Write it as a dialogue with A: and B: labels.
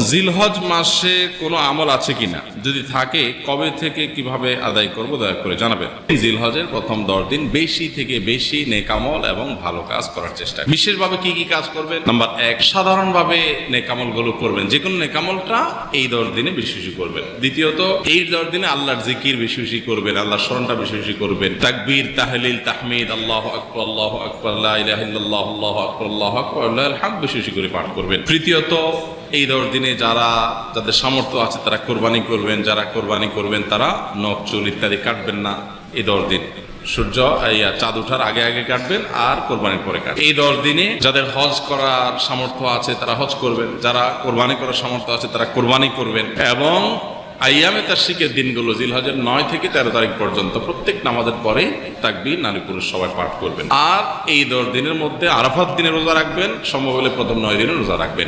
A: জিলহজ মাসে কোনো আমল আছে কিনা, যদি থাকে কবে থেকে কিভাবে আদায় করব দয়া করে জানাবেন। জিলহজের প্রথম 10 দিন বেশি থেকে বেশি নেক আমল এবং ভালো কাজ করার চেষ্টা, বিশেষভাবে কি কি কাজ করবেন? নাম্বার 1, সাধারণভাবে নেক আমলগুলো করবেন, যে কোনো নেক আমলটা এই 10 দিনে বেশি বেশি করবেন। দ্বিতীয়ত, এই 10 দিনে আল্লাহর জিকির বেশি বেশি করবেন, আল্লাহর স্মরণটা বেশি বেশি করবেন, তাকবীর, তাহলিল, তাহমিদ, আল্লাহু আকবার, আল্লাহু আকবার, লা ইলাহা ইল্লাল্লাহ, আল্লাহু আকবার, আল্লাহু আকবার, আল্লাহুল হামদ বেশি বেশি করে পাঠ করবেন। তৃতীয়ত, এই 10 দিনে যাদের সামর্থ্য আছে তারা কোরবানি করবেন, যারা কোরবানি করবেন তারা নখ চুল ইত্যাদি কাটবেন না এই 10 দিন। সূর্য চাঁদ ওঠার আগে আগে কাটবেন আর কোরবানির পরে কাটবেন। এই 10 দিনে যাদের হজ করার সামর্থ্য আছে তারা হজ করবেন, যারা কোরবানি করার সামর্থ্য আছে তারা কোরবানি করবেন। এবং আইয়ামে তাশরিকের দিনগুলো জিলহজের 9 থেকে 13 তারিখ পর্যন্ত প্রত্যেক নামাজের পরে তাকবীর নারী পুরুষ সবাই পাঠ করবেন। আর এই 10 দিনের মধ্যে আরাফাত দিনে রোজা রাখবেন, সম্ভব হলে প্রথম 9 দিনে রোজা রাখবেন।